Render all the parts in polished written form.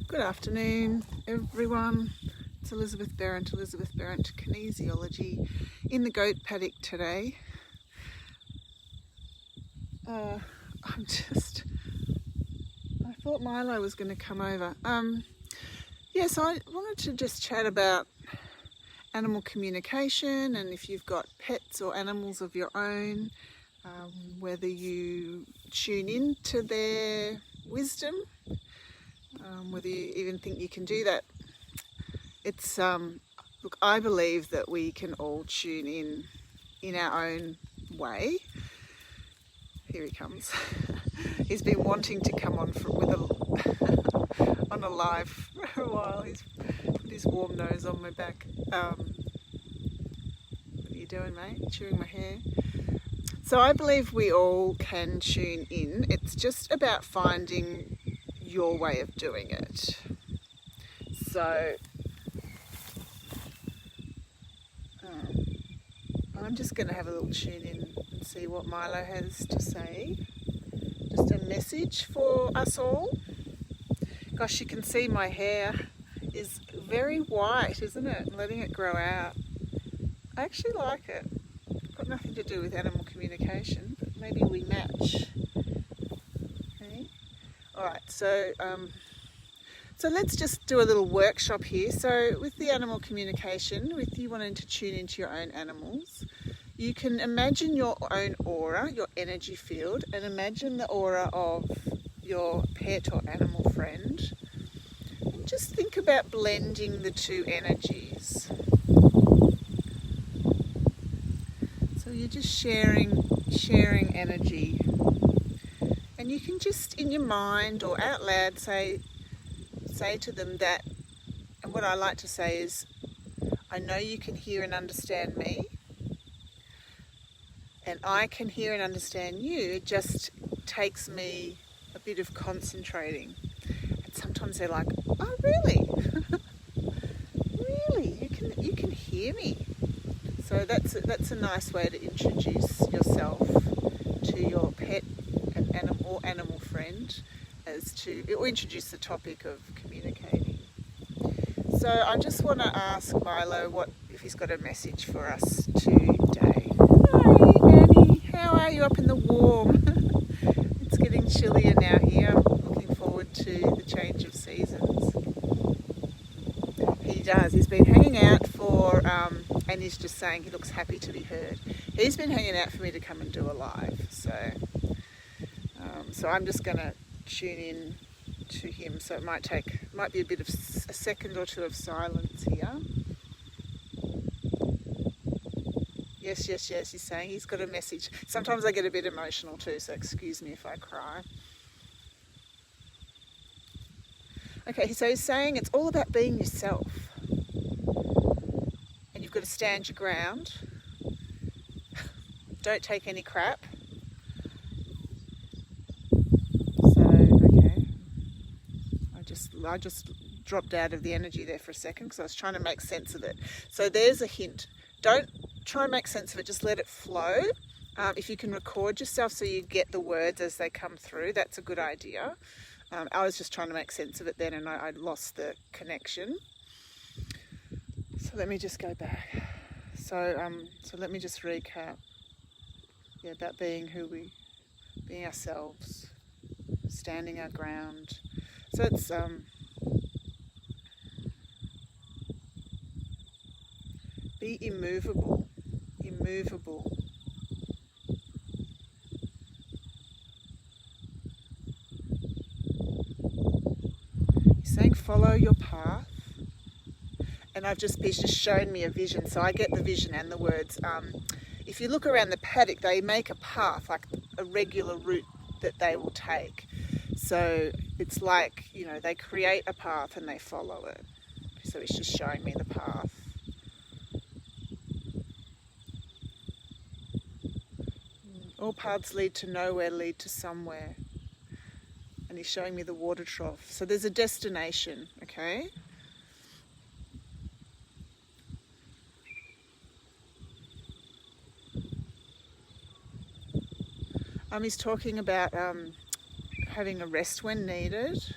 Good afternoon, everyone. It's Elizabeth Berrent, Kinesiology, in the goat paddock today. I thought Milo was going to come over. So I wanted to just chat about animal communication, and if you've got pets or animals of your own, whether you tune in to their wisdom, whether you even think you can do that. It's look, I believe that we can all tune in our own way. Here he comes. He's been wanting to come on on a live for a while. He's put his warm nose on my back. What are you doing, mate? Chewing my hair? So I believe we all can tune in. It's just about finding your way of doing it. So I'm just going to have a little tune in and see what Milo has to say. Just a message for us all. Gosh, you can see my hair is very white, isn't it? I'm letting it grow out. I actually like it. Got nothing to do with animal communication, but maybe we match. Okay. All right, so let's just do a little workshop here. So with the animal communication, with you wanting to tune into your own animals, you can imagine your own aura, your energy field, and imagine the aura of your pet or animal friend. And just think about blending the two energies. So you're just sharing energy. And you can just in your mind or out loud say to them that, and what I like to say is, I know you can hear and understand me, and I can hear and understand you. It just takes me a bit of concentrating. And sometimes they're like, oh really? Really? You can hear me. So that's a nice way to introduce yourself to your pet and animal friend, or introduce the topic of communicating. So I just want to ask Milo if he's got a message for us today. Hi Annie, how are you up in the warm? It's getting chillier now here. I'm looking forward to the change of seasons. He does. He's been hanging out and he's just saying he looks happy to be heard. He's been hanging out for me to come and do a live. So I'm just going to tune in to him. So it might be a bit of a second or two of silence here. Yes, he's saying he's got a message. Sometimes I get a bit emotional too, so excuse me if I cry. Okay, so he's saying it's all about being yourself. And you've got to stand your ground. Don't take any crap. So, okay. I just dropped out of the energy there for a second because I was trying to make sense of it. So there's a hint. Don't try and make sense of it, just let it flow. If you can record yourself so you get the words as they come through, that's a good idea. I was just trying to make sense of it then and I lost the connection. So let me just go back. So let me just recap. Yeah, about being being ourselves, standing our ground. So it's be immovable. He's saying follow your path, and he's just shown me a vision. So I get the vision and the words. If you look around the paddock, they make a path, like a regular route that they will take. So it's like, they create a path and they follow it. So he's just showing me the path. All paths lead to nowhere, lead to somewhere. And he's showing me the water trough. So there's a destination, okay? He's talking about having a rest when needed.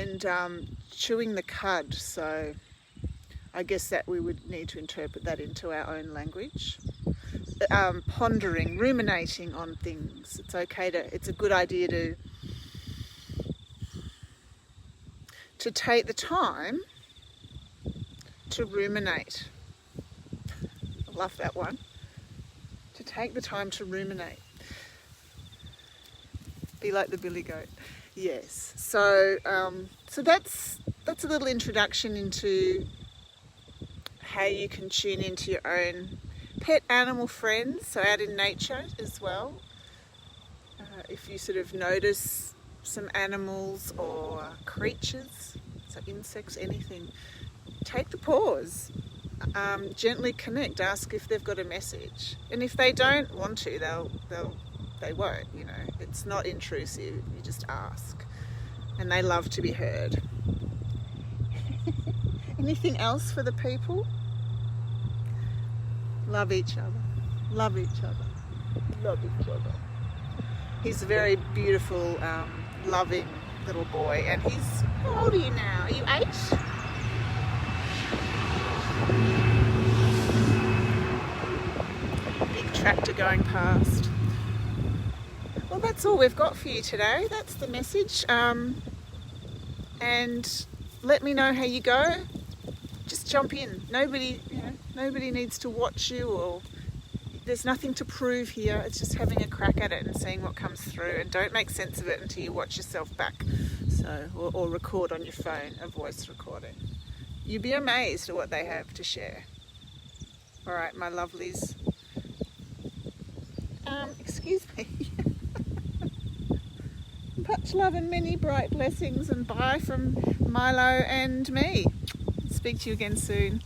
and chewing the cud. So I guess that we would need to interpret that into our own language. Pondering, ruminating on things. It's a good idea to take the time to ruminate. I love that one. To take the time to ruminate. Be like the billy goat. Yes. So that's a little introduction into how you can tune into your own pet animal friends, so out in nature as well. If you sort of notice some animals or creatures, so insects, anything, take the pause, gently connect, ask if they've got a message, and if they don't want to, they won't. You know, it's not intrusive. You just ask, and they love to be heard. Anything else for the people? Love each other. Love each other. Love each other. He's a very beautiful, loving little boy, and he's, how old are you now? Are you 8? Big tractor going past. Well, that's all we've got for you today. That's the message. And let me know how you go. Just jump in. Nobody needs to watch you, or there's nothing to prove here. It's just having a crack at it and seeing what comes through, and don't make sense of it until you watch yourself back. Or record on your phone, a voice recording. You'd be amazed at what they have to share. All right, my lovelies. Excuse me. Much love and many bright blessings, and bye from Milo and me. Speak to you again soon.